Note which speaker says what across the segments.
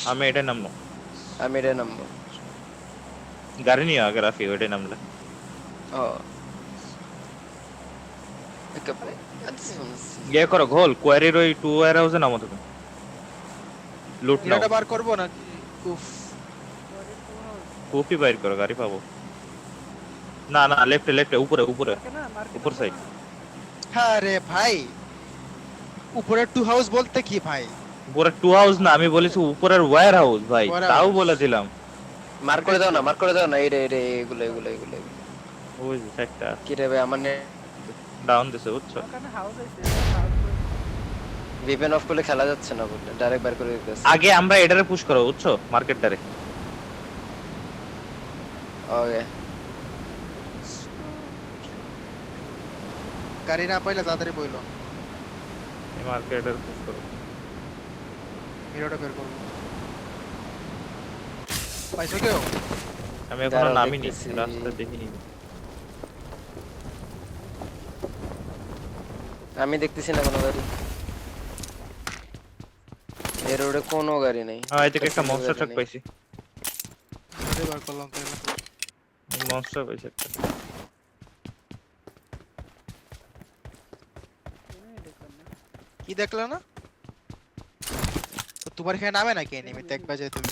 Speaker 1: আমি এটা নামবো।
Speaker 2: আমি এটা নামবো।
Speaker 1: গাড়ি নিয়ে আগে রাফি ওইটাই নামলে।
Speaker 2: ও একেবারে
Speaker 1: ইয়ে করো ঘোল কোয়ারির ওই টু ওয়্যার হাউসে নামো তুমি, লুট নাও।
Speaker 3: হিরোটা বার করবো নাকি? উফ,
Speaker 1: কপি বাইর করো, গাড়ি পাবো। না না, লেফটে লেফটে, উপরে উপরে, উপর সাইড।
Speaker 3: হ্যাঁ রে ভাই, উপরে টু হাউস বলতে কি ভাই?
Speaker 1: উপরে টু হাউস না, আমি বলেছি উপরের ওয়্যার হাউস ভাই,
Speaker 3: Warehouse।
Speaker 1: তাও বলে দিলাম।
Speaker 2: মার করে দাও না, মার করে দাও না, এই রে এই রে, এগুলো এগুলো এগুলো এগুলো।
Speaker 1: ওই যে একটা
Speaker 2: কি রে ভাই, আমার
Speaker 1: ডাউন দিছে বুঝছো।
Speaker 2: ভিপিএন অফ করলে খেলা যাচ্ছে না, বললে ডাইরেক্ট বার করে দিতেছে।
Speaker 1: আগে আমরা এটারে পুশ করো বুঝছো, মার্কেটটারে।
Speaker 2: ওকে,
Speaker 3: গাড়ি না পাইলে তাড়াতাড়ি বইলো,
Speaker 1: এই মার্কেটটারে পুশ করো।
Speaker 3: হিরোটা বের করবো। পাইছো কেউ?
Speaker 1: আমি এখনো
Speaker 2: দাঁড়াও,
Speaker 1: নামিনি,
Speaker 2: দেখতেছি।
Speaker 1: রাস্তা দেখিনি।
Speaker 2: আমি দেখতেছি না কোনো গাড়ি, এই রোডে কোনো গাড়ি নেই।
Speaker 1: হ্যাঁ, এদিকে একটা মনস্টার ট্রাক পাইছি।
Speaker 3: হিরোটা বার করলাম তাহলে।
Speaker 1: মনস্টার পাইছি একটা।
Speaker 3: কি দেখলে না? তো তোমার এখানে নামে নাকি এনিমি? দেখবা যে তুমি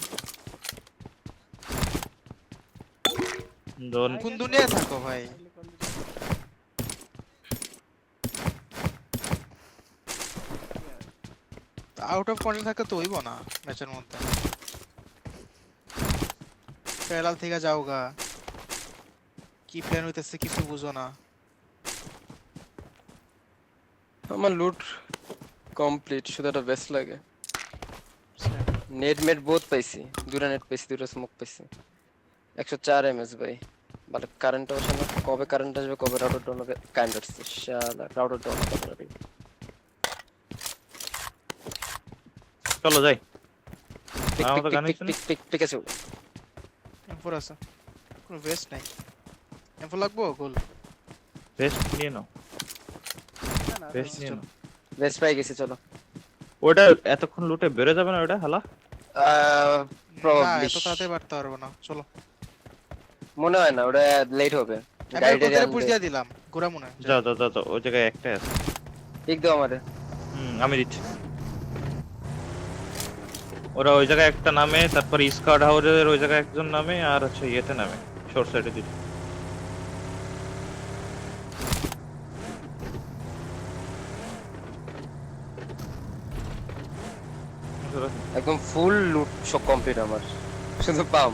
Speaker 1: দোন
Speaker 3: কোন দুনিয়ায় থাকো ভাই? আউট অফ কন্ট্রোল থাকলে তো হইব না ম্যাচের মধ্যে। প্যারাল থেকে যাওগা, কি প্ল্যান হইতেছে কিছু বুঝো না।
Speaker 2: আমার লুট কমপ্লিট, শুধু একটা বেস্ট লাগে। নেট মেট বহুত পাইছি, দুটা নেট পাইছি, দুটা স্মোক পাইছি। 104 এমএস ভাই, ভালো কারেন্ট আসে না। কবে কারেন্ট আসবে, কবে রাউটার ডাউন হবে? কারেন্ট আসছে, শালা রাউটার ডাউন হবে।
Speaker 1: চলো যাই।
Speaker 2: পিক
Speaker 1: আমার
Speaker 2: পিক
Speaker 1: তো
Speaker 2: পিক
Speaker 1: গান
Speaker 2: পিক
Speaker 1: হচ্ছে না।
Speaker 2: পিক পিক পিক আছে।
Speaker 3: M4 আছে, কোনো ওয়েস্ট নাই। M4 লাগবো গোল।
Speaker 1: বেস্ট নিয়ে নাও, বেস্ট নিয়ে
Speaker 3: চলো।
Speaker 1: নাও।
Speaker 2: বেস্ট পাই গেছি, চলো।
Speaker 1: ওটা এতক্ষণ লুটে বেরো যাবে না ওটা হালা।
Speaker 3: না
Speaker 2: প্রবাবলি
Speaker 3: এত তাড়াতাড়ি বাড়তে পারবো না, চলো।
Speaker 2: মনে হয় না, ওটা লেট হবে।
Speaker 3: আমি
Speaker 2: গাড়িটা
Speaker 3: ওদের পুশ
Speaker 2: আনতে
Speaker 3: দিয়ে দিলাম, ঘোরা মনে হয়।
Speaker 1: যাও যাও যাও যাও, ওই জায়গায় একটাই আছে।
Speaker 2: পিক দাও আমারে।
Speaker 1: আমি দিচ্ছি। ওরা ওই জায়গায় একটা নামে, তারপর স্কার্ট হাউসের ওই জায়গায় একজন নামে, আর হচ্ছে ইয়েতে নামে, শর্ট সাইডে দিচ্ছি।
Speaker 2: একদম ফুল লুট সব কমপ্লিট আমার, শুধু পাম।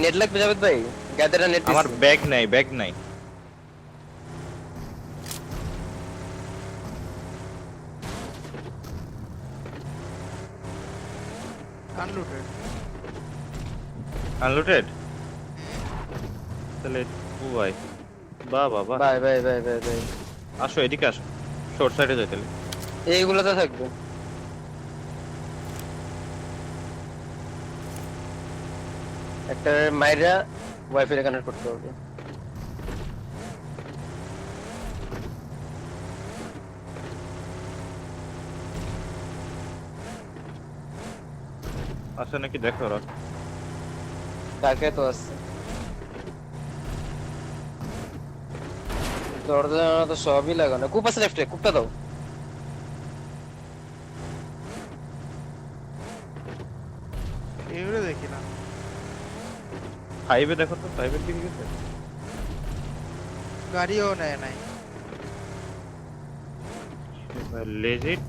Speaker 2: নেট লাগবে জাভেদ ভাই, গ্যাদারা নেট
Speaker 1: আমার
Speaker 2: দিছি।
Speaker 1: ব্যাগ নাই, ব্যাগ নাই।
Speaker 3: আনলুটেড।
Speaker 1: আনলুটেড তাহলে। ও ভাই, বাহ বাহ বাহ।
Speaker 2: ভাই ভাই ভাই ভাই ভাই,
Speaker 1: আসো এদিকে আসো, শর্ট সাইডে যাই তাহলে।
Speaker 2: এইগুলোতে থাকবে। একটা মাইরা ওয়াইফাই কানেক্ট করতে হবে।
Speaker 1: আসো নাকি দেখো ওরা।
Speaker 2: তাকে তো আছে, দরজা তো সবই লাগানো। কূপ আছে লেফটে, কূপটা দাও।
Speaker 3: এগুলো দেখি না।
Speaker 1: ফাইভে দেখো তো, ফাইভের দিকে গেছে।
Speaker 3: গাড়িও নেয় নাই।
Speaker 1: লেজিট।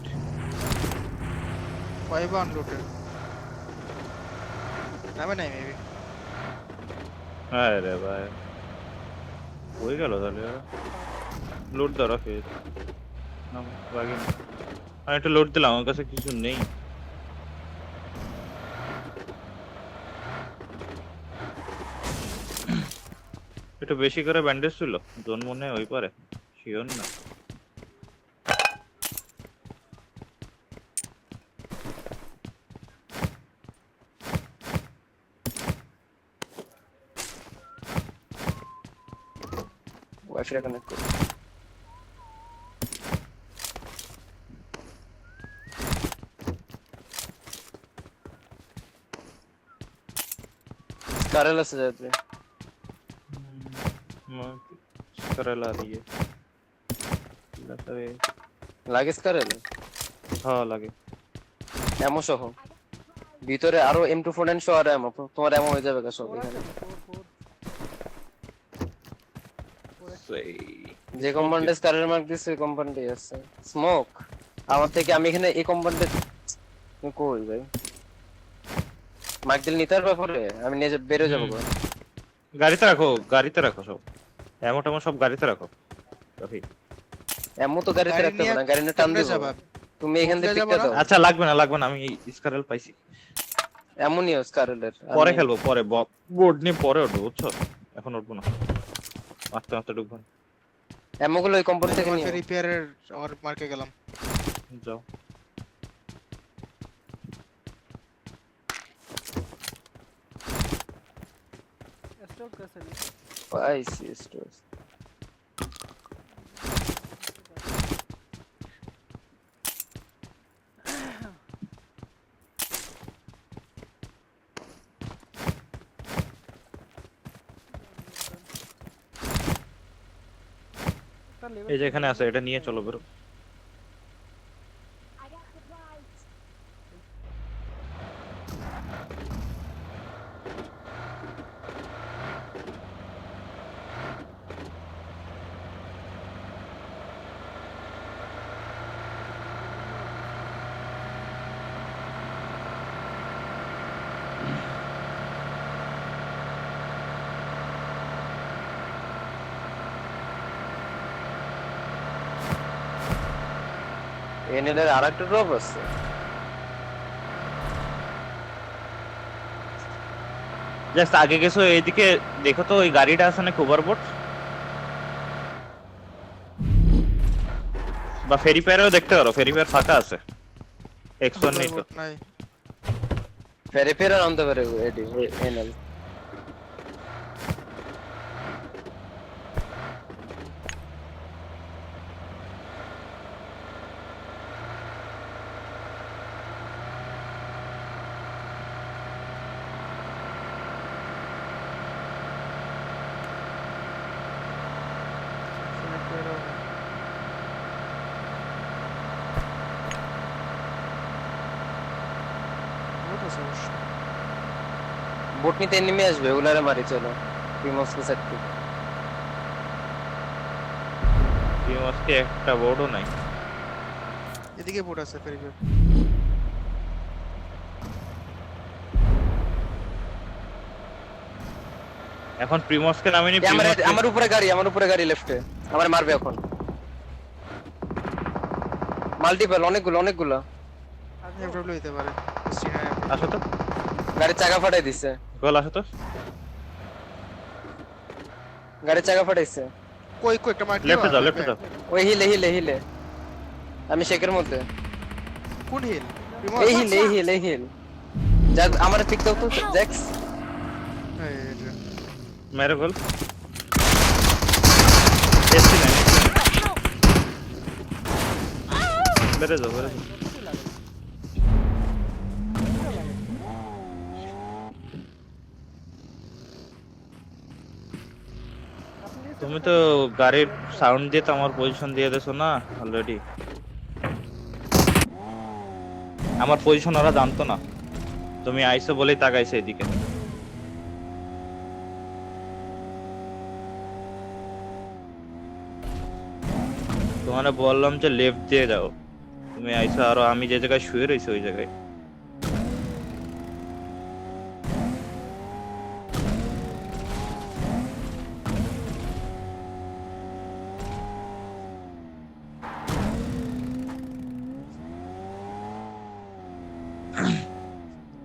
Speaker 3: 5 আনলুটেড নামে নাই মেবি।
Speaker 1: আরে ভাই, হয়ে গেল তাহলে। লোড দাও রাখে না, লাগে না। আমি একটা লোড দিলাম, আমার কাছে কিছু নেই। একটু বেশি করে ব্যান্ডেজ ছিল, জোন মনে হয় ওই পারে, শিওর না।
Speaker 2: ওয়াইফাই কানেক্ট করো। स्कारल से जाते
Speaker 1: करेला दिए लगे
Speaker 2: লাগে স্কারেল
Speaker 1: হ্যাঁ লাগে
Speaker 2: এমো সহ ভিতরে আরো M249 সহ আর এমো তোমার এমো হয়ে যাবে সব এখানে
Speaker 1: সেই
Speaker 2: যে কম্পাউন্ডে স্কারেল মার্ক দিছে ওই কম্পাউন্ডে আছে স্মোক আমার থেকে আমি এখানে এই কম্পাউন্ডে কই ভাই মার্ক দিল নিতার ব্যাপারে আমি নিয়ে বেরো যাবো গো।
Speaker 1: গাড়িতে রাখো সব এমন সব গাড়িতে রাখো রফি
Speaker 2: এমো তো গাড়িতে
Speaker 3: গাড়ি
Speaker 2: রাখতে
Speaker 3: নিয়ে
Speaker 2: হবে না গাড়ি নিয়ে টান
Speaker 3: কেমনে
Speaker 2: দিব
Speaker 3: যাবা?
Speaker 2: তুমি এখান থেকে
Speaker 3: কোথায় যাবো
Speaker 2: পিকটা
Speaker 3: না?
Speaker 2: দাও
Speaker 1: আচ্ছা লাগবে না আমি স্কারেল পাইছি
Speaker 2: এমনই স্কারেলের
Speaker 1: পরে খেলবো পরে বোর্ড নিয়ে পরে উঠবো বুঝছো এখন উঠবো না মারতে ঢুকবো না।
Speaker 2: এমো গুলো ওই কম্পাউন্ড থেকে নিয়ে
Speaker 3: রিপেয়ারের আর মার্কে গেলাম।
Speaker 1: যাও
Speaker 4: स्टोर कैसे नहीं
Speaker 2: পাইছি স্টোর
Speaker 1: এই যে এখানে আছে এটা নিয়ে চলো বেরো
Speaker 2: এনএলের আরেকটা ড্রপ আছে
Speaker 1: জাস্ট আগে গেছো এইদিকে দেখো তো ওই গাড়িটা আছে না ওভারবোর্ড বা ফেরি প্যারেও দেখতে পারো ফেরি প্যার ফাঁকা আছে X1 নেই তো
Speaker 3: নাই
Speaker 2: ফেরে ফেরে আনতে পারে এডি এনএল বোট নিতে নেমে আসবে ওগুলারে মারি চলো প্রিমোসকে সেট করি
Speaker 1: এই মাসে একটা বোর্ডও নাই
Speaker 3: এদিকে বোট আছে ফেরিপের।
Speaker 1: এখন প্রিমসকে নামিনি
Speaker 2: আমার উপরে গাড়ি লেফটে আমার মারবে এখন মাল্টিপল অনেকগুলো
Speaker 3: এফডব্লিউ হতে পারে।
Speaker 1: আসো তো
Speaker 2: গাড়ির চাকা ফাটাই দিছে
Speaker 1: গোল আসো তো
Speaker 2: গাড়ির চাকা ফাটাইছে
Speaker 3: কই একটা মার্ক
Speaker 1: লেফটে যাও
Speaker 2: ওই হিলে আমি শেকের মধ্যে
Speaker 3: কোন হিল?
Speaker 2: এই হিল যা আমার পিক দাও তো জ্যাক্স
Speaker 1: মেরে গোল এসি নাই বেরে যাও তুমি তো গাড়ির সাউন্ড দিয়ে তো আমার পজিশন দিয়ে দেছো না অলরেডি আমার পজিশন ওরা জানতো না তুমি আইছো বলেই তাকাইছে এদিকে তোমারে বললাম যে লেফট দিয়ে যাও তুমি আইছো আর আমি যে জায়গায় শুয়ে রইছি ওই জায়গায়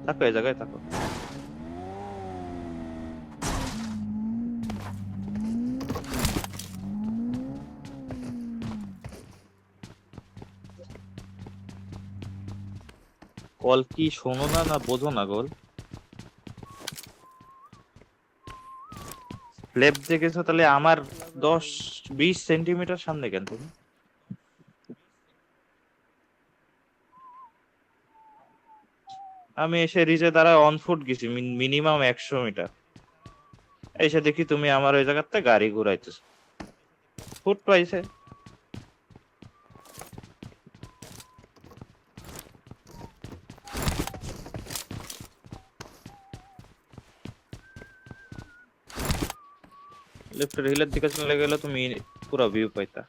Speaker 1: থাকো এই জায়গায় থাকো কল কি শোনো না বোঝো না গোল লেফট দিয়ে গেছো তাহলে আমার 10-20 সেন্টিমিটার সামনে কেন তুমি আমি এসে রিজে দ্বারা অন ফুট গেছি মিনিমাম 100 মিটার এসে দেখি তুমি আমার ওই জায়গাতে গাড়ি ঘুরাইতেছ ফুট পাইছে লিফটের হিলের দিকে চলে গেলে তুমি পুরো ভিউ পাইতা